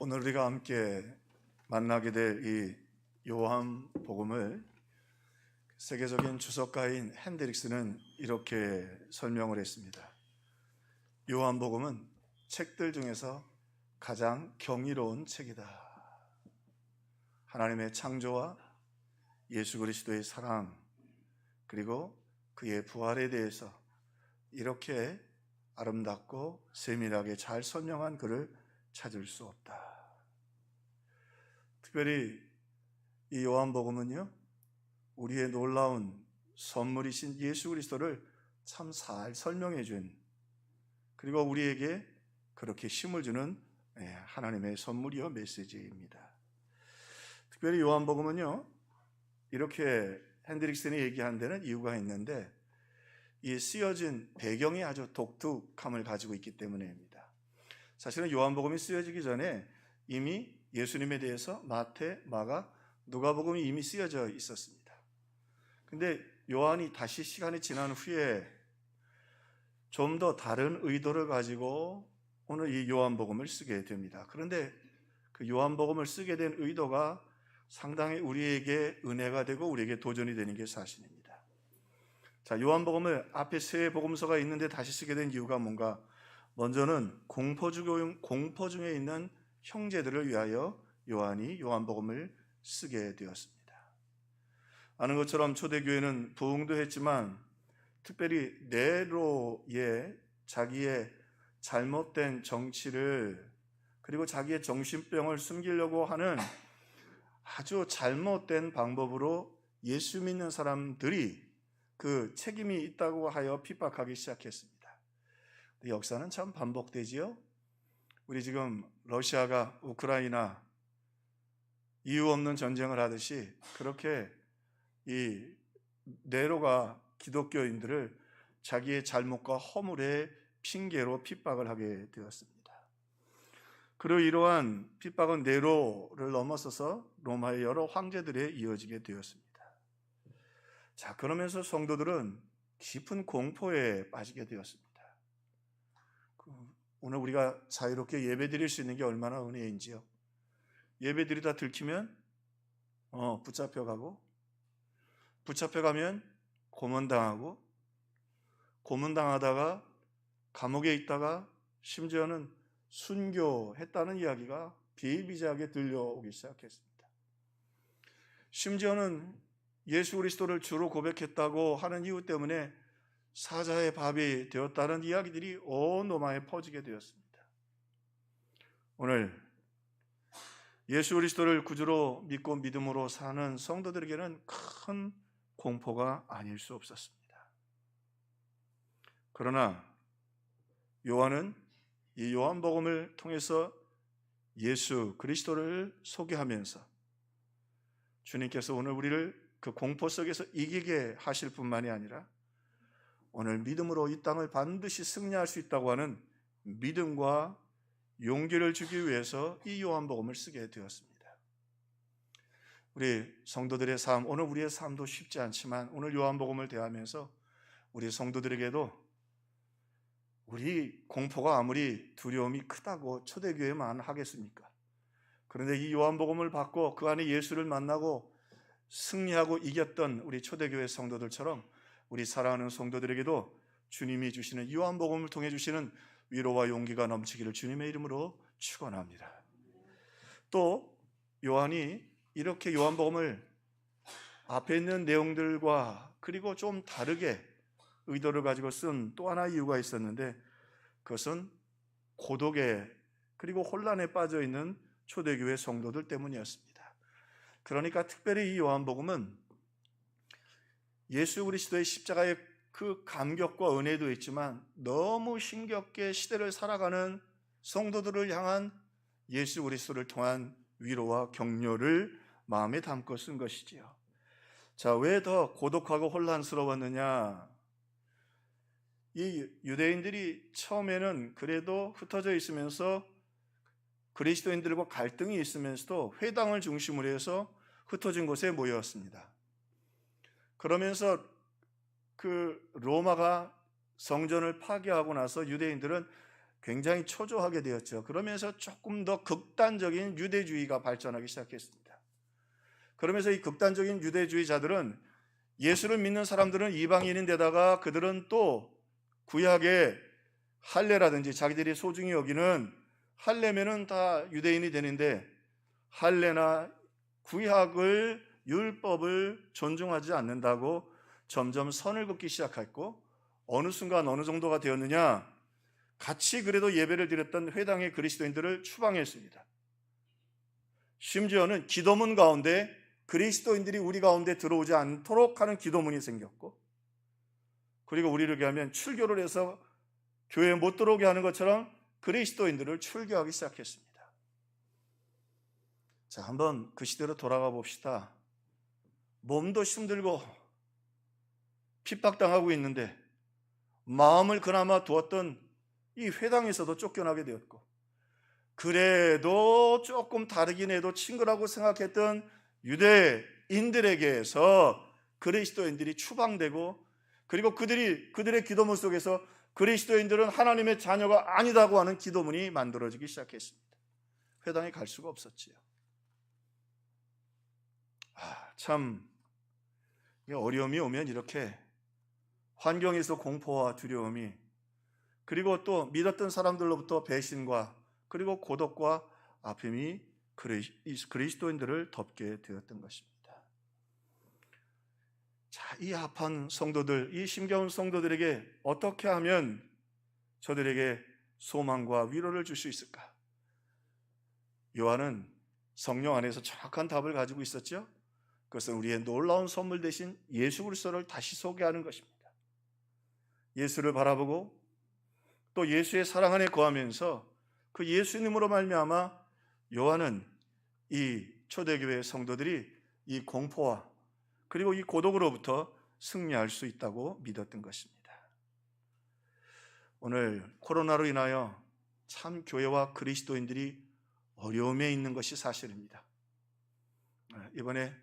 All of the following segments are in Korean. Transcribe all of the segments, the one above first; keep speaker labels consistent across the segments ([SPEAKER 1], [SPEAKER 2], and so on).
[SPEAKER 1] 오늘 우리가 함께 만나게 될 이 요한복음을 세계적인 주석가인 핸드릭스는 이렇게 설명을 했습니다. 요한복음은 책들 중에서 가장 경이로운 책이다. 하나님의 창조와 예수 그리스도의 사랑, 그리고 그의 부활에 대해서 이렇게 아름답고 세밀하게 잘 설명한 글을 찾을 수 없다. 특별히 이 요한복음은요, 우리의 놀라운 선물이신 예수 그리스도를 참 잘 설명해 준, 그리고 우리에게 그렇게 힘을 주는 하나님의 선물이요 메시지입니다. 특별히 요한복음은요, 이렇게 핸드릭슨이 얘기한 데는 이유가 있는데, 이 쓰여진 배경이 아주 독특함을 가지고 있기 때문입니다. 사실은 요한복음이 쓰여지기 전에 이미 예수님에 대해서 마태, 마가, 누가복음이 이미 쓰여져 있었습니다. 근데 요한이 다시 시간이 지난 후에 좀 더 다른 의도를 가지고 오늘 이 요한복음을 쓰게 됩니다. 그런데 그 요한복음을 쓰게 된 의도가 상당히 우리에게 은혜가 되고 우리에게 도전이 되는 게 사실입니다. 자, 요한복음을 앞에 세 복음서가 있는데 다시 쓰게 된 이유가 뭔가? 먼저는 공포 중에 있는 형제들을 위하여 요한이 요한복음을 쓰게 되었습니다. 아는 것처럼 초대교회는 부흥도 했지만 특별히 네로의 자기의 잘못된 정치를, 그리고 자기의 정신병을 숨기려고 하는 아주 잘못된 방법으로 예수 믿는 사람들이 그 책임이 있다고 하여 핍박하기 시작했습니다. 역사는 참 반복되지요. 우리 지금 러시아가 우크라이나 이유 없는 전쟁을 하듯이 그렇게 이 네로가 기독교인들을 자기의 잘못과 허물의 핑계로 핍박을 하게 되었습니다. 그리고 이러한 핍박은 네로를 넘어서서 로마의 여러 황제들에 이어지게 되었습니다. 자, 그러면서 성도들은 깊은 공포에 빠지게 되었습니다. 오늘 우리가 자유롭게 예배 드릴 수 있는 게 얼마나 은혜인지요. 예배 드리다 들키면 붙잡혀가면 고문당하고, 고문당하다가 감옥에 있다가 심지어는 순교했다는 이야기가 비일비재하게 들려오기 시작했습니다. 심지어는 예수 그리스도를 주로 고백했다고 하는 이유 때문에 사자의 밥이 되었다는 이야기들이 온 로마에 퍼지게 되었습니다. 오늘 예수 그리스도를 구주로 믿고 믿음으로 사는 성도들에게는 큰 공포가 아닐 수 없었습니다. 그러나 요한은 이 요한복음을 통해서 예수 그리스도를 소개하면서 주님께서 오늘 우리를 그 공포 속에서 이기게 하실 뿐만이 아니라 오늘 믿음으로 이 땅을 반드시 승리할 수 있다고 하는 믿음과 용기를 주기 위해서 이 요한복음을 쓰게 되었습니다. 우리 성도들의 삶, 오늘 우리의 삶도 쉽지 않지만 오늘 요한복음을 대하면서 우리 성도들에게도 우리 공포가 아무리 두려움이 크다고 초대교회만 하겠습니까? 그런데 이 요한복음을 받고 그 안에 예수를 만나고 승리하고 이겼던 우리 초대교회 성도들처럼 우리 사랑하는 성도들에게도 주님이 주시는 요한복음을 통해 주시는 위로와 용기가 넘치기를 주님의 이름으로 축원합니다. 또 요한이 이렇게 요한복음을 앞에 있는 내용들과 그리고 좀 다르게 의도를 가지고 쓴 또 하나의 이유가 있었는데, 그것은 고독에 그리고 혼란에 빠져 있는 초대교회 성도들 때문이었습니다. 그러니까 특별히 이 요한복음은 예수 그리스도의 십자가의 그 감격과 은혜도 있지만 너무 힘겹게 시대를 살아가는 성도들을 향한 예수 그리스도를 통한 위로와 격려를 마음에 담고 쓴 것이지요. 자, 왜 더 고독하고 혼란스러웠느냐? 이 유대인들이 처음에는 그래도 흩어져 있으면서 그리스도인들과 갈등이 있으면서도 회당을 중심으로 해서 흩어진 곳에 모였습니다. 그러면서 그 로마가 성전을 파괴하고 나서 유대인들은 굉장히 초조하게 되었죠. 그러면서 조금 더 극단적인 유대주의가 발전하기 시작했습니다. 그러면서 이 극단적인 유대주의자들은 예수를 믿는 사람들은 이방인인데다가 그들은 또 구약의 할례라든지 자기들이 소중히 여기는 할례면은 다 유대인이 되는데 할례나 구약을 율법을 존중하지 않는다고 점점 선을 긋기 시작했고 어느 순간 어느 정도가 되었느냐 같이 그래도 예배를 드렸던 회당의 그리스도인들을 추방했습니다. 심지어는 기도문 가운데 그리스도인들이 우리 가운데 들어오지 않도록 하는 기도문이 생겼고 그리고 우리를 위하면 출교를 해서 교회에 못 들어오게 하는 것처럼 그리스도인들을 출교하기 시작했습니다. 자, 한번 그 시대로 돌아가 봅시다. 몸도 힘들고 핍박당하고 있는데 마음을 그나마 두었던 이 회당에서도 쫓겨나게 되었고 그래도 조금 다르긴 해도 친구라고 생각했던 유대인들에게서 그리스도인들이 추방되고 그리고 그들의 기도문 속에서 그리스도인들은 하나님의 자녀가 아니다고 하는 기도문이 만들어지기 시작했습니다. 회당에 갈 수가 없었지요. 참 어려움이 오면 이렇게 환경에서 공포와 두려움이 그리고 또 믿었던 사람들로부터 배신과 그리고 고독과 아픔이 그리스도인들을 덮게 되었던 것입니다. 자, 이 합한 성도들, 이 힘겨운 성도들에게 어떻게 하면 저들에게 소망과 위로를 줄 수 있을까? 요한은 성령 안에서 정확한 답을 가지고 있었죠. 그것은 우리의 놀라운 선물 대신 예수 그리스도를 다시 소개하는 것입니다. 예수를 바라보고 또 예수의 사랑 안에 거하면서 그 예수님으로 말미암아 요한은 이 초대교회 성도들이 이 공포와 그리고 이 고독으로부터 승리할 수 있다고 믿었던 것입니다. 오늘 코로나로 인하여 참 교회와 그리스도인들이 어려움에 있는 것이 사실입니다. 이번에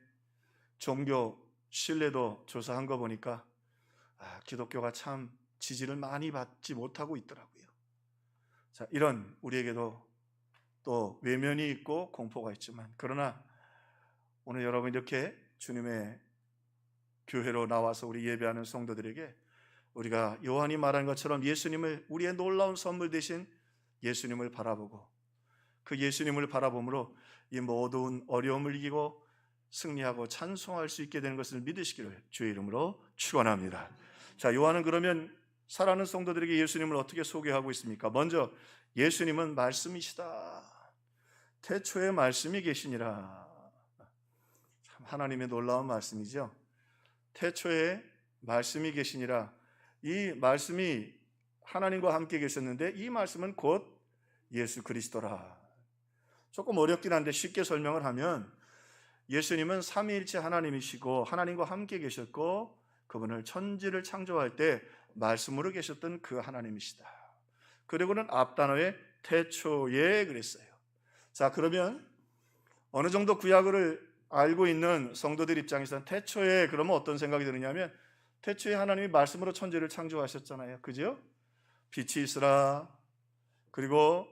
[SPEAKER 1] 종교 신뢰도 조사한 거 보니까 기독교가 참 지지를 많이 받지 못하고 있더라고요. 자, 이런 우리에게도 또 외면이 있고 공포가 있지만 그러나 오늘 여러분 이렇게 주님의 교회로 나와서 우리 예배하는 성도들에게 우리가 요한이 말한 것처럼 예수님을 우리의 놀라운 선물 대신 예수님을 바라보고 그 예수님을 바라봄으로 이 모든 어려움을 이기고 승리하고 찬송할 수 있게 되는 것을 믿으시기를 주의 이름으로 축원합니다. 자, 요한은 그러면 사랑하는 성도들에게 예수님을 어떻게 소개하고 있습니까? 먼저 예수님은 말씀이시다. 태초에 말씀이 계시니라. 참 하나님의 놀라운 말씀이죠. 태초에 말씀이 계시니라. 이 말씀이 하나님과 함께 계셨는데 이 말씀은 곧 예수 그리스도라. 조금 어렵긴 한데 쉽게 설명을 하면 예수님은 삼위일체 하나님이시고 하나님과 함께 계셨고 그분을 천지를 창조할 때 말씀으로 계셨던 그 하나님이시다. 그리고는 앞단어에 태초에 그랬어요. 자, 그러면 어느 정도 구약을 알고 있는 성도들 입장에서는 태초에 그러면 어떤 생각이 드느냐면 태초에 하나님이 말씀으로 천지를 창조하셨잖아요. 그죠? 빛이 있으라. 그리고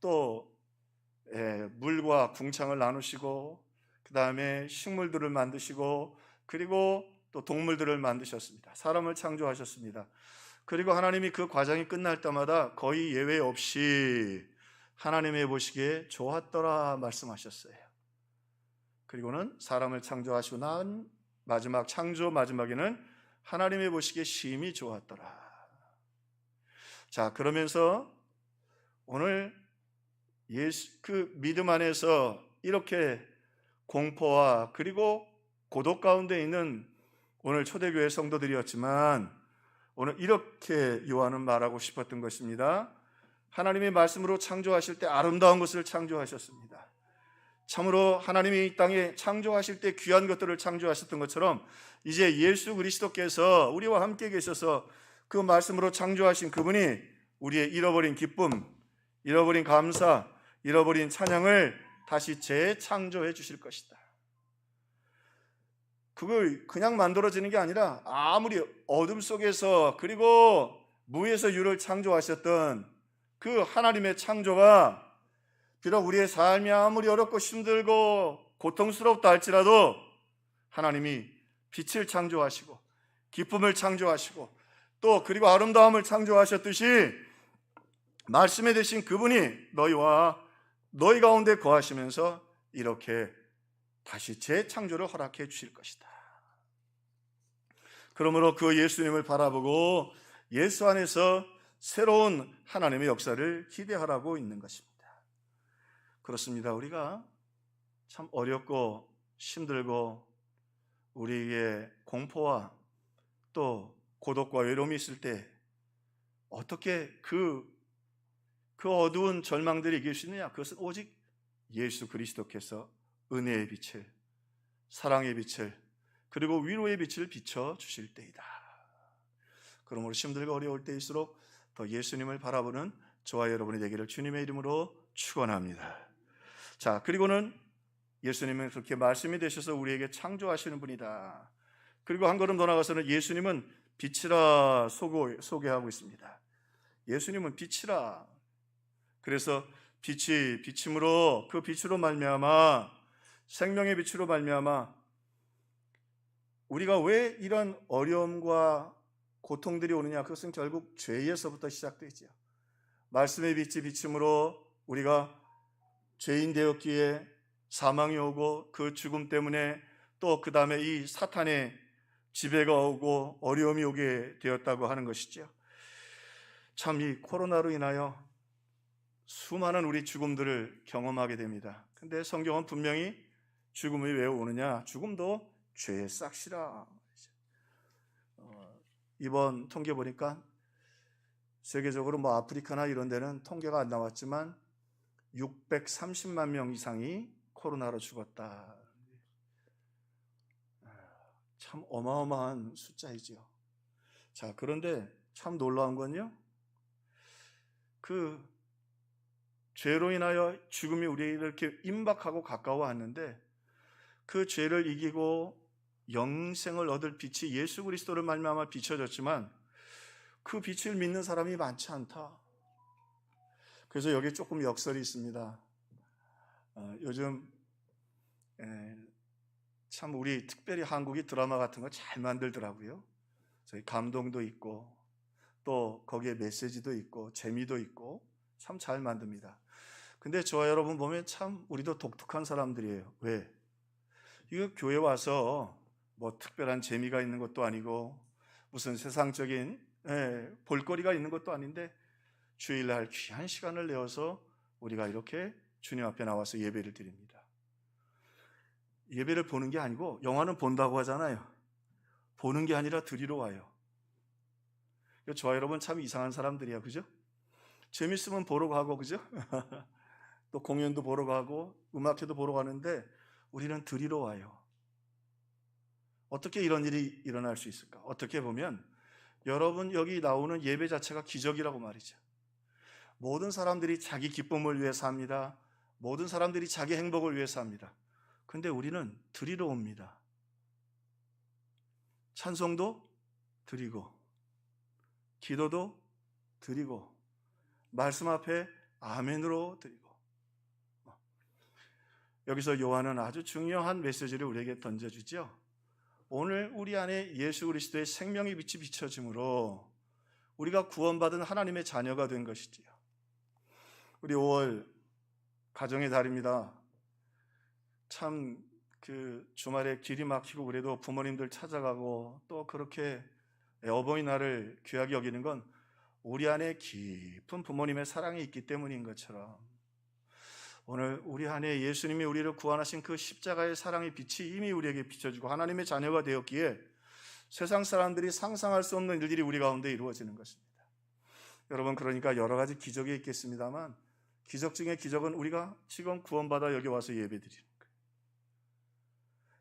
[SPEAKER 1] 또 물과 궁창을 나누시고 그 다음에 식물들을 만드시고 그리고 또 동물들을 만드셨습니다. 사람을 창조하셨습니다. 그리고 하나님이 그 과정이 끝날 때마다 거의 예외 없이 하나님이 보시기에 좋았더라 말씀하셨어요. 그리고는 사람을 창조하시고 난 마지막 창조 마지막에는 하나님이 보시기에 심히 좋았더라. 자, 그러면서 오늘 그 믿음 안에서 이렇게 공포와 그리고 고독 가운데 있는 오늘 초대교회 성도들이었지만 오늘 이렇게 요한은 말하고 싶었던 것입니다. 하나님의 말씀으로 창조하실 때 아름다운 것을 창조하셨습니다. 참으로 하나님이 이 땅에 창조하실 때 귀한 것들을 창조하셨던 것처럼 이제 예수 그리스도께서 우리와 함께 계셔서 그 말씀으로 창조하신 그분이 우리의 잃어버린 기쁨, 잃어버린 감사, 잃어버린 찬양을 다시 재창조해 주실 것이다. 그걸 그냥 만들어지는 게 아니라 아무리 어둠 속에서 그리고 무에서 유를 창조하셨던 그 하나님의 창조가 비록 우리의 삶이 아무리 어렵고 힘들고 고통스럽다 할지라도 하나님이 빛을 창조하시고 기쁨을 창조하시고 또 그리고 아름다움을 창조하셨듯이 말씀에 대신 그분이 너희와 너희 가운데 거하시면서 이렇게 다시 재창조를 허락해 주실 것이다. 그러므로 그 예수님을 바라보고 예수 안에서 새로운 하나님의 역사를 기대하라고 있는 것입니다. 그렇습니다. 우리가 참 어렵고 힘들고 우리의 공포와 또 고독과 외로움이 있을 때 어떻게 그 어두운 절망들이 이길 수 있느냐? 그것은 오직 예수 그리스도께서 은혜의 빛을, 사랑의 빛을, 그리고 위로의 빛을 비춰주실 때이다. 그러므로 힘들고 어려울 때일수록 더 예수님을 바라보는 저와 여러분이 되기를 주님의 이름으로 축원합니다. 자, 그리고는 예수님은 그렇게 말씀이 되셔서 우리에게 창조하시는 분이다. 그리고 한 걸음 더 나가서는 예수님은 빛이라 소개하고 있습니다. 예수님은 빛이라. 그래서 빛이 비침으로 그 빛으로 말미암아 생명의 빛으로 말미암아 우리가 왜 이런 어려움과 고통들이 오느냐? 그것은 결국 죄에서부터 시작되죠. 말씀의 빛이 비침으로 우리가 죄인 되었기에 사망이 오고 그 죽음 때문에 또 그 다음에 이 사탄의 지배가 오고 어려움이 오게 되었다고 하는 것이죠. 참 이 코로나로 인하여 수많은 우리 죽음들을 경험하게 됩니다. 근데 성경은 분명히 죽음이 왜 오느냐? 죽음도 죄의 싹시라. 이번 통계 보니까 세계적으로 아프리카나 이런 데는 통계가 안 나왔지만 630만 명 이상이 코로나로 죽었다. 참 어마어마한 숫자이지요. 자, 그런데 참 놀라운 건요, 그 죄로 인하여 죽음이 우리를 이렇게 임박하고 가까워왔는데 그 죄를 이기고 영생을 얻을 빛이 예수 그리스도를 말미암아 비춰졌지만 그 빛을 믿는 사람이 많지 않다. 그래서 여기 조금 역설이 있습니다. 요즘 참 우리 특별히 한국이 드라마 같은 거 잘 만들더라고요. 저희 감동도 있고 또 거기에 메시지도 있고 재미도 있고 참 잘 만듭니다. 근데 저와 여러분 보면 참 우리도 독특한 사람들이에요. 왜? 이거 교회 와서 특별한 재미가 있는 것도 아니고 무슨 세상적인 볼거리가 있는 것도 아닌데 주일날 귀한 시간을 내어서 우리가 이렇게 주님 앞에 나와서 예배를 드립니다. 예배를 보는 게 아니고 영화는 본다고 하잖아요. 보는 게 아니라 드리러 와요. 저와 여러분 참 이상한 사람들이야, 그죠? 재밌으면 보러 가고, 그죠? 또 공연도 보러 가고 음악회도 보러 가는데 우리는 드리러 와요. 어떻게 이런 일이 일어날 수 있을까? 어떻게 보면 여러분 여기 나오는 예배 자체가 기적이라고 말이죠. 모든 사람들이 자기 기쁨을 위해 삽니다. 모든 사람들이 자기 행복을 위해 삽니다. 근데 우리는 드리러 옵니다. 찬송도 드리고 기도도 드리고 말씀 앞에 아멘으로 드리고. 여기서 요한은 아주 중요한 메시지를 우리에게 던져주죠. 오늘 우리 안에 예수 그리스도의 생명의 빛이 비춰짐으로 우리가 구원받은 하나님의 자녀가 된 것이지요. 우리 5월 가정의 달입니다. 참 주말에 길이 막히고 그래도 부모님들 찾아가고 또 그렇게 어버이날을 귀하게 여기는 건 우리 안에 깊은 부모님의 사랑이 있기 때문인 것처럼 오늘 우리 안에 예수님이 우리를 구원하신 그 십자가의 사랑의 빛이 이미 우리에게 비춰지고 하나님의 자녀가 되었기에 세상 사람들이 상상할 수 없는 일들이 우리 가운데 이루어지는 것입니다. 여러분, 그러니까 여러 가지 기적이 있겠습니다만 기적 중에 기적은 우리가 지금 구원받아 여기 와서 예배드리는 거예요.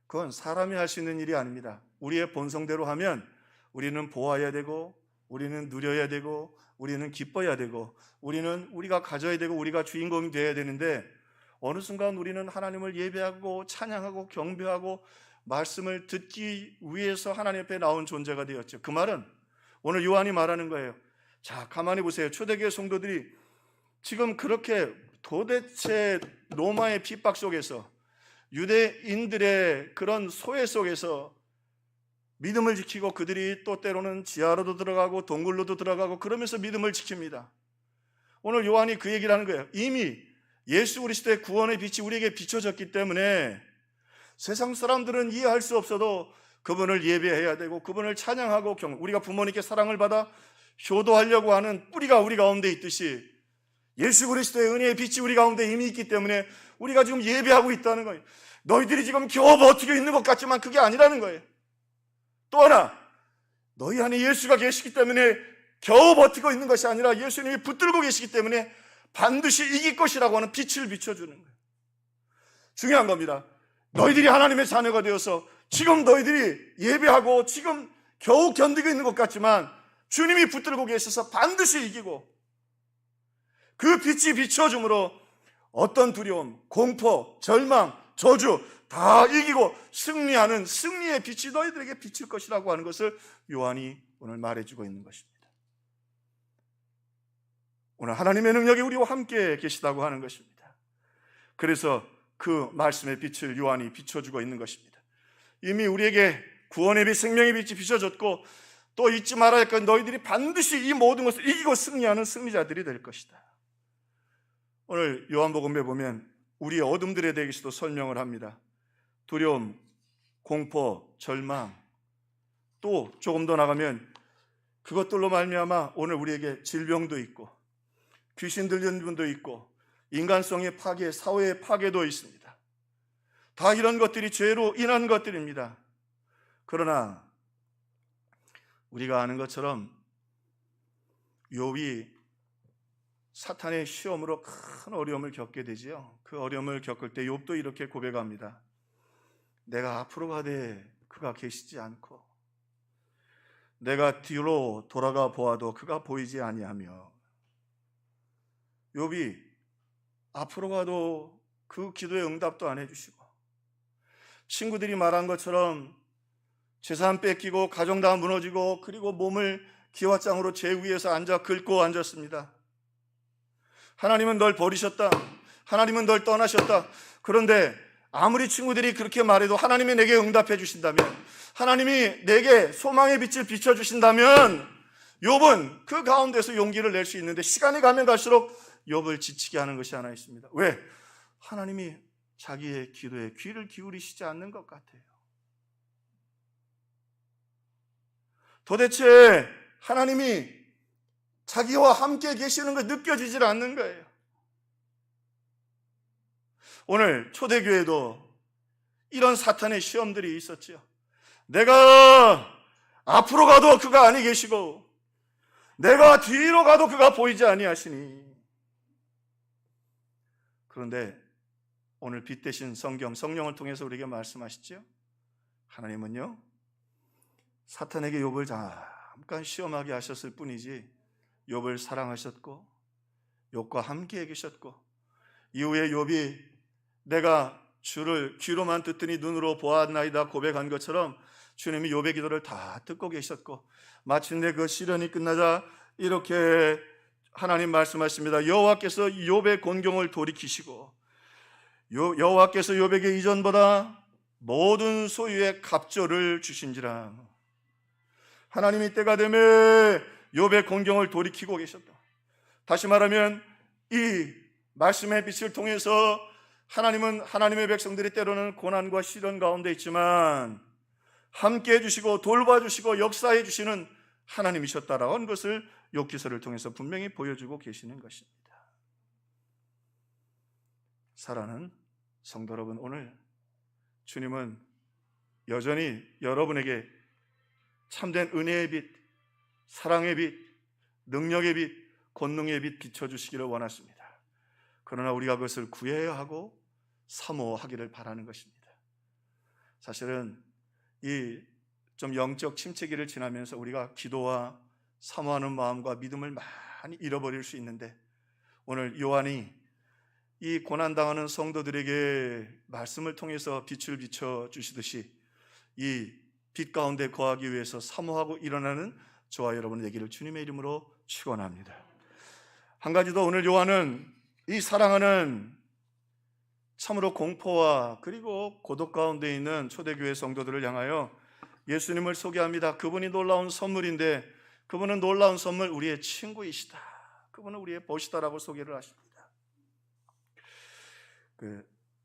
[SPEAKER 1] 그건 사람이 할 수 있는 일이 아닙니다. 우리의 본성대로 하면 우리는 보아야 되고 우리는 누려야 되고 우리는 기뻐야 되고 우리가 가져야 되고 우리가 주인공이 되어야 되는데 어느 순간 우리는 하나님을 예배하고 찬양하고 경배하고 말씀을 듣기 위해서 하나님 앞에 나온 존재가 되었죠. 그 말은 오늘 요한이 말하는 거예요. 자, 가만히 보세요. 초대교회 성도들이 지금 그렇게 도대체 로마의 핍박 속에서, 유대인들의 그런 소외 속에서 믿음을 지키고, 그들이 또 때로는 지하로도 들어가고 동굴로도 들어가고 그러면서 믿음을 지킵니다. 오늘 요한이 그 얘기를 하는 거예요. 이미 예수 그리스도의 구원의 빛이 우리에게 비춰졌기 때문에 세상 사람들은 이해할 수 없어도 그분을 예배해야 되고, 그분을 찬양하고, 우리가 부모님께 사랑을 받아 효도하려고 하는 뿌리가 우리 가운데 있듯이 예수 그리스도의 은혜의 빛이 우리 가운데 이미 있기 때문에 우리가 지금 예배하고 있다는 거예요. 너희들이 지금 겨우 버티고 있는 것 같지만 그게 아니라는 거예요. 또 하나, 너희 안에 예수가 계시기 때문에 겨우 버티고 있는 것이 아니라 예수님이 붙들고 계시기 때문에 반드시 이길 것이라고 하는 빛을 비춰주는 거예요. 중요한 겁니다. 너희들이 하나님의 자녀가 되어서 지금 너희들이 예배하고 지금 겨우 견디고 있는 것 같지만 주님이 붙들고 계셔서 반드시 이기고, 그 빛이 비춰줌으로 어떤 두려움, 공포, 절망, 저주 다 이기고 승리하는 승리의 빛이 너희들에게 비칠 것이라고 하는 것을 요한이 오늘 말해주고 있는 것입니다. 오늘 하나님의 능력이 우리와 함께 계시다고 하는 것입니다. 그래서 그 말씀의 빛을 요한이 비춰주고 있는 것입니다. 이미 우리에게 구원의 빛, 생명의 빛이 비춰졌고, 또 잊지 말아야 할 건 너희들이 반드시 이 모든 것을 이기고 승리하는 승리자들이 될 것이다. 오늘 요한복음에 보면 우리의 어둠들에 대해서도 설명을 합니다. 두려움, 공포, 절망, 또 조금 더 나가면 그것들로 말미암아 오늘 우리에게 질병도 있고 귀신 들리는 분도 있고 인간성의 파괴, 사회의 파괴도 있습니다. 다 이런 것들이 죄로 인한 것들입니다. 그러나 우리가 아는 것처럼 욥이 사탄의 시험으로 큰 어려움을 겪게 되지요. 그 어려움을 겪을 때 욥도 이렇게 고백합니다. 내가 앞으로 가되 그가 계시지 않고, 내가 뒤로 돌아가 보아도 그가 보이지 아니하며. 욥이 앞으로 가도 그 기도에 응답도 안 해주시고, 친구들이 말한 것처럼 재산 뺏기고 가정 다 무너지고, 그리고 몸을 기와장으로 제 위에서 앉아 긁고 앉았습니다. 하나님은 널 버리셨다. 하나님은 널 떠나셨다. 그런데 아무리 친구들이 그렇게 말해도 하나님이 내게 응답해 주신다면, 하나님이 내게 소망의 빛을 비춰주신다면 욥은 그 가운데서 용기를 낼 수 있는데, 시간이 가면 갈수록 욥을 지치게 하는 것이 하나 있습니다. 왜? 하나님이 자기의 기도에 귀를 기울이시지 않는 것 같아요. 도대체 하나님이 자기와 함께 계시는 거 느껴지질 않는 거예요. 오늘 초대교회도 이런 사탄의 시험들이 있었지요. 내가 앞으로 가도 그가 아니 계시고, 내가 뒤로 가도 그가 보이지 아니하시니. 그런데 오늘 빛 대신 성령을 통해서 우리에게 말씀하시죠. 하나님은요, 사탄에게 욥을 잠깐 시험하게 하셨을 뿐이지 욥을 사랑하셨고 욥과 함께 계셨고, 이후에 욥이 내가 주를 귀로만 듣더니 눈으로 보았나이다 고백한 것처럼 주님이 욥의 기도를 다 듣고 계셨고, 마침내 그 시련이 끝나자 이렇게 하나님 말씀하십니다. 여호와께서 욥의 곤경을 돌이키시고 여호와께서 욥에게 이전보다 모든 소유의 갑절을 주신지라. 하나님이 때가 되면 욥의 곤경을 돌이키고 계셨다. 다시 말하면 이 말씀의 빛을 통해서 하나님은 하나님의 백성들이 때로는 고난과 시련 가운데 있지만 함께해 주시고 돌봐주시고 역사해 주시는 하나님이셨다라고 하는 것을 욥기서를 통해서 분명히 보여주고 계시는 것입니다. 사랑하는 성도 여러분, 오늘 주님은 여전히 여러분에게 참된 은혜의 빛, 사랑의 빛, 능력의 빛, 권능의 빛 비춰주시기를 원하십니다. 그러나 우리가 그것을 구해야 하고 사모하기를 바라는 것입니다. 사실은 이 좀 영적 침체기를 지나면서 우리가 기도와 사모하는 마음과 믿음을 많이 잃어버릴 수 있는데, 오늘 요한이 이 고난당하는 성도들에게 말씀을 통해서 빛을 비춰주시듯이 이 빛 가운데 거하기 위해서 사모하고 일어나는 저와 여러분 되기를 주님의 이름으로 축원합니다. 한 가지 더, 오늘 요한은 이 사랑하는 참으로 공포와 그리고 고독 가운데 있는 초대교회 성도들을 향하여 예수님을 소개합니다. 그분이 놀라운 선물인데, 그분은 놀라운 선물, 우리의 친구이시다. 그분은 우리의 보시다라고 소개를 하십니다.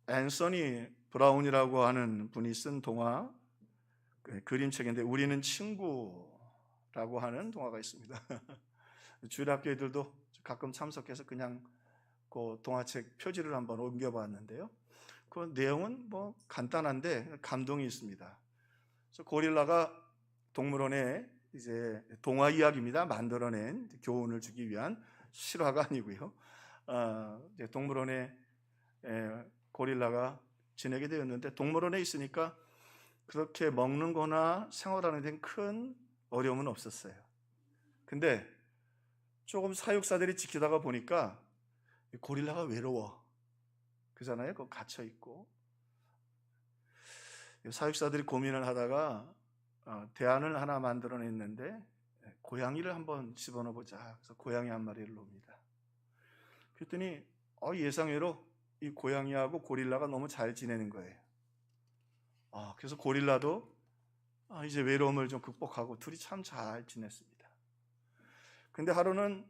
[SPEAKER 1] 앤서니 브라운이라고 하는 분이 쓴 동화, 그림책인데 우리는 친구라고 하는 동화가 있습니다. 주일학교 애들도 가끔 참석해서 그냥 그 동화책 표지를 한번 옮겨봤는데요. 그 내용은 뭐 간단한데 감동이 있습니다. 그래서 고릴라가 동물원에 이제 동화 이야기입니다. 만들어낸 교훈을 주기 위한 실화가 아니고요. 이제 동물원에 고릴라가 지내게 되었는데, 동물원에 있으니까 그렇게 먹는 거나 생활하는 데는 큰 어려움은 없었어요. 근데 조금 사육사들이 지키다가 보니까 고릴라가 외로워. 그잖아요. 그 갇혀 있고. 사육사들이 고민을 하다가 대안을 하나 만들어냈는데, 고양이를 한번 집어넣어 보자. 그래서 고양이 한 마리를 놓습니다. 그랬더니 예상외로 이 고양이하고 고릴라가 너무 잘 지내는 거예요. 그래서 고릴라도 이제 외로움을 좀 극복하고 둘이 참 잘 지냈습니다. 근데 하루는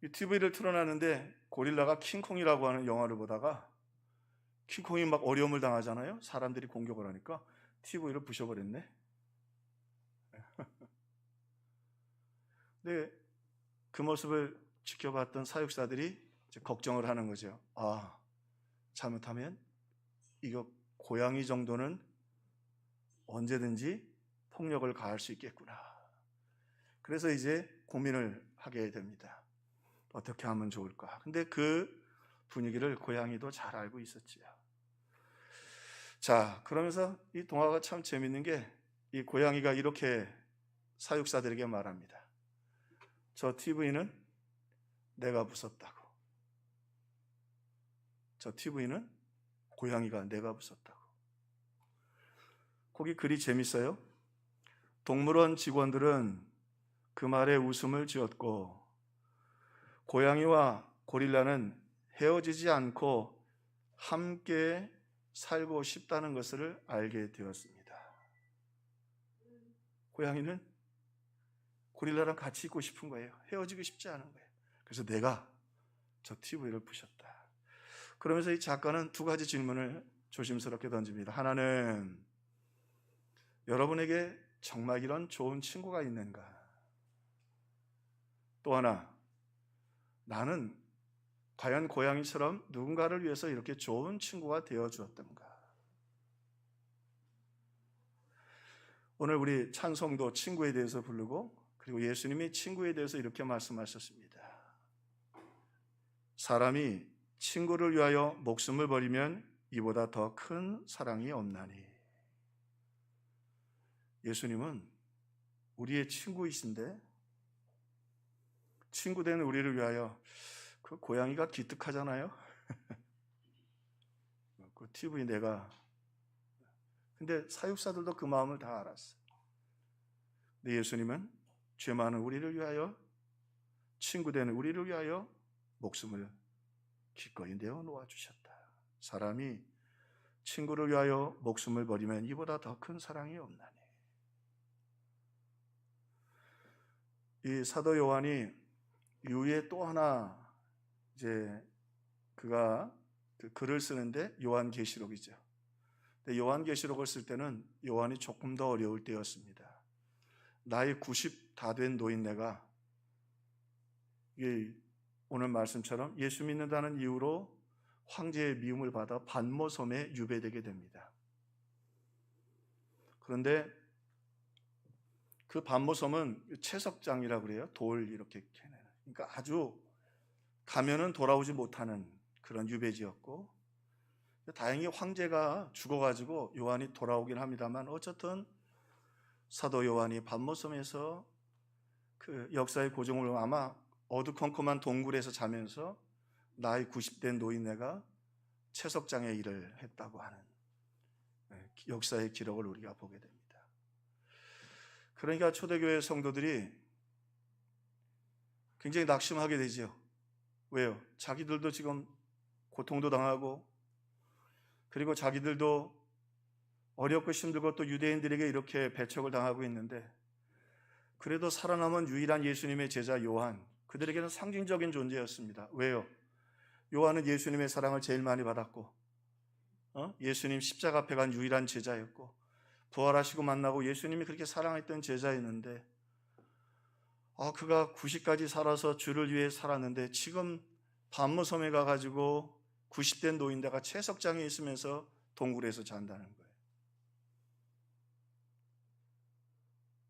[SPEAKER 1] 이 TV를 틀어놨는데 고릴라가 킹콩이라고 하는 영화를 보다가, 킹콩이 막 어려움을 당하잖아요. 사람들이 공격을 하니까 TV를 부셔버렸네. 근데 그 모습을 지켜봤던 사육사들이 이제 걱정을 하는 거죠. 잘못하면 이거 고양이 정도는 언제든지 폭력을 가할 수 있겠구나. 그래서 이제 고민을 하게 됩니다. 어떻게 하면 좋을까? 근데 그 분위기를 고양이도 잘 알고 있었지요. 자, 그러면서 이 동화가 참 재밌는 게, 이 고양이가 이렇게 사육사들에게 말합니다. 저 TV는 내가 부쉈다고. 저 TV는 고양이가 내가 부쉈다고. 거기 글이 재밌어요. 동물원 직원들은 그 말에 웃음을 지었고, 고양이와 고릴라는 헤어지지 않고 함께 살고 싶다는 것을 알게 되었습니다. 고양이는 고릴라랑 같이 있고 싶은 거예요. 헤어지고 싶지 않은 거예요. 그래서 내가 저 TV를 부셨다. 그러면서 이 작가는 두 가지 질문을 조심스럽게 던집니다. 하나는, 여러분에게 정말 이런 좋은 친구가 있는가? 또 하나, 나는 과연 고양이처럼 누군가를 위해서 이렇게 좋은 친구가 되어 주었던가? 오늘 우리 찬송도 친구에 대해서 부르고, 그리고 예수님이 친구에 대해서 이렇게 말씀하셨습니다. 사람이 친구를 위하여 목숨을 버리면 이보다 더 큰 사랑이 없나니. 예수님은 우리의 친구이신데, 친구 된 우리를 위하여, 그 고양이가 기특하잖아요. 그 TV 내가. 근데 사육사들도 그 마음을 다 알았어요. 근데 예수님은 죄 많은 우리를 위하여, 친구 된 우리를 위하여 목숨을 기꺼이 내어 놓아 주셨다. 사람이 친구를 위하여 목숨을 버리면 이보다 더 큰 사랑이 없나니. 이 사도 요한이 이후에 또 하나 이제 그가 그 글을 쓰는데 요한계시록이죠. 근데 요한계시록을 쓸 때는 요한이 조금 더 어려울 때였습니다. 나이 90 다 된 노인네가 오늘 말씀처럼 예수 믿는다는 이유로 황제의 미움을 받아 반모섬에 유배되게 됩니다. 그런데 그 반모섬은 채석장이라고 그래요. 돌 이렇게 캐내는. 그러니까 아주 가면은 돌아오지 못하는 그런 유배지였고, 다행히 황제가 죽어가지고 요한이 돌아오긴 합니다만, 어쨌든 사도 요한이 반모섬에서 그 역사의 고정을 아마 어두컴컴한 동굴에서 자면서 나이 90된 노인네가 채석장의 일을 했다고 하는 역사의 기록을 우리가 보게 됩니다. 그러니까 초대교회 성도들이 굉장히 낙심하게 되죠. 왜요? 자기들도 지금 고통도 당하고, 그리고 자기들도 어렵고 힘들고 또 유대인들에게 이렇게 배척을 당하고 있는데, 그래도 살아남은 유일한 예수님의 제자 요한, 그들에게는 상징적인 존재였습니다. 왜요? 요한은 예수님의 사랑을 제일 많이 받았고, 예수님 십자가 앞에 간 유일한 제자였고, 부활하시고 만나고 예수님이 그렇게 사랑했던 제자였는데, 그가 90까지 살아서 주를 위해 살았는데 지금 반모섬에 가가지고 90대 노인네가 채석장에 있으면서 동굴에서 잔다는 거예요.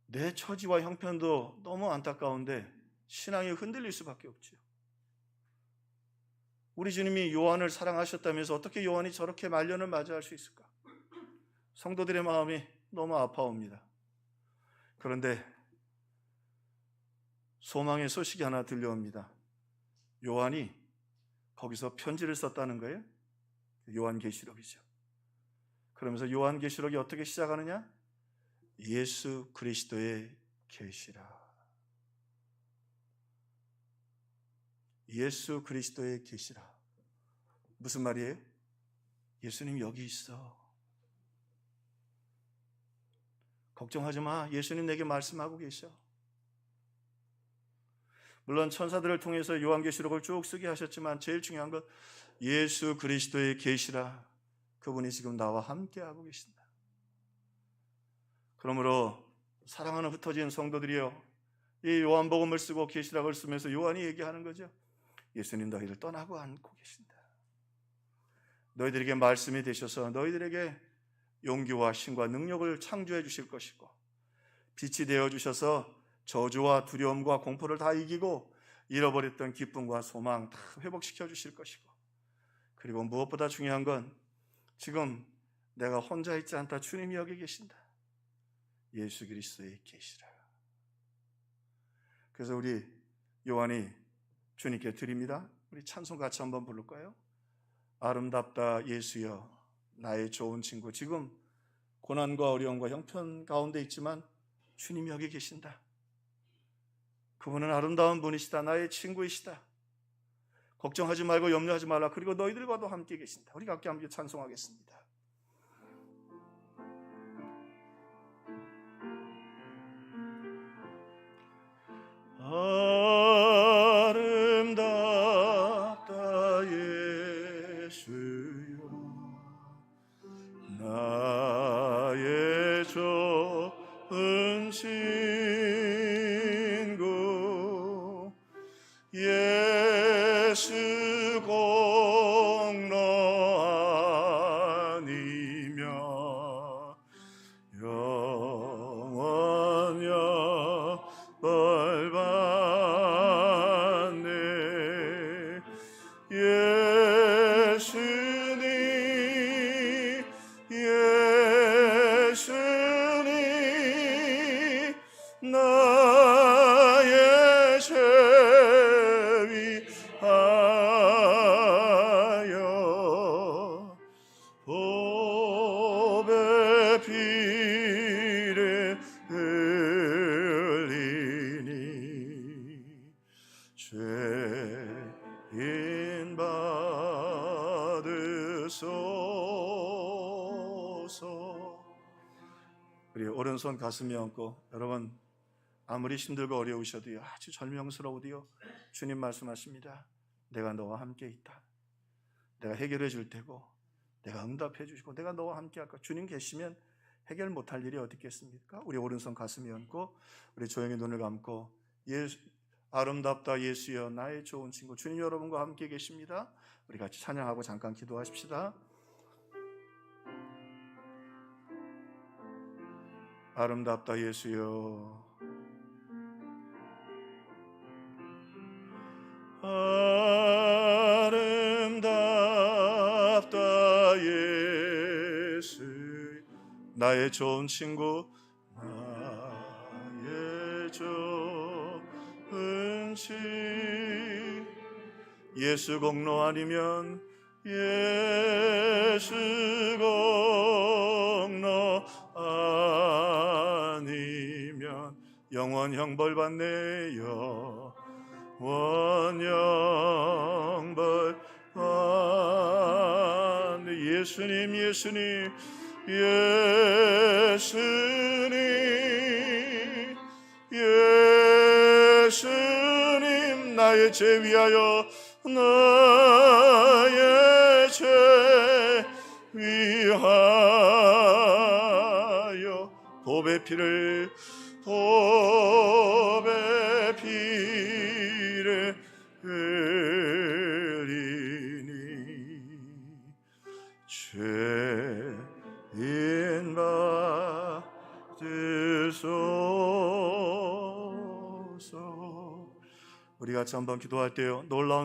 [SPEAKER 1] 내 처지와 형편도 너무 안타까운데 신앙이 흔들릴 수밖에 없죠. 우리 주님이 요한을 사랑하셨다면서 어떻게 요한이 저렇게 말년을 맞이할 수 있을까? 성도들의 마음이 너무 아파옵니다. 그런데 소망의 소식이 하나 들려옵니다. 요한이 거기서 편지를 썼다는 거예요. 요한계시록이죠. 그러면서 요한계시록이 어떻게 시작하느냐? 예수 그리스도의 계시라. 예수 그리스도의 계시라. 무슨 말이에요? 예수님 여기 있어. 걱정하지 마. 예수님 내게 말씀하고 계셔. 물론 천사들을 통해서 요한계시록을 쭉 쓰게 하셨지만 제일 중요한 건 예수 그리스도의 계시라. 그분이 지금 나와 함께하고 계신다. 그러므로 사랑하는 흩어진 성도들이여, 이 요한복음을 쓰고 계시록을 쓰면서 요한이 얘기하는 거죠. 예수님 너희를 떠나고 앉고 계신다. 너희들에게 말씀이 되셔서 너희들에게 용기와 힘과 능력을 창조해 주실 것이고, 빛이 되어 주셔서 저주와 두려움과 공포를 다 이기고 잃어버렸던 기쁨과 소망 다 회복시켜 주실 것이고, 그리고 무엇보다 중요한 건 지금 내가 혼자 있지 않다. 주님이 여기 계신다. 예수 그리스도의 계시라. 그래서 우리 요한이 주님께 드립니다. 우리 찬송 같이 한번 부를까요? 아름답다 예수여 나의 좋은 친구. 지금 고난과 어려움과 형편 가운데 있지만 주님이 여기 계신다. 그분은 아름다운 분이시다. 나의 친구이시다. 걱정하지 말고 염려하지 말라. 그리고 너희들과도 함께 계신다. 우리가 함께 찬송하겠습니다. 아름답다 예수여 나의 좋은 친구. 예수 공로 아니면 영원 영벌 받네. 예수님 나의 죄 위하여 보배 피를 흘리니 죄인 받으소서. 우리 오른손 가슴에 얹고, 여러분 아무리 힘들고 어려우셔도요, 아주 절명스러워도요, 주님 말씀하십니다. 내가 너와 함께 있다. 내가 해결해 줄 테고, 내가 응답해 주시고, 내가 너와 함께 할까. 주님 계시면 해결 못할 일이 어디 있겠습니까? 우리 오른손 가슴에 얹고, 우리 조용히 눈을 감고, 아름답다 예수여 나의 좋은 친구. 주님 여러분과 함께 계십니다. 우리 같이 찬양하고 잠깐 기도하십시다. 아름답다 예수여 아름답다 예수 나의 좋은 친구. 나의 좋은 친구. 예수 공로 아니면 예수 공로 아니면 영원 형벌 받네요. 원영벌 예수님 예수님 예수님 나의 죄 위하여 나의 죄 위하여 보배 피를 흘리니 죄인 받으소서. 우리 같이 한번 기도할 때요 놀라운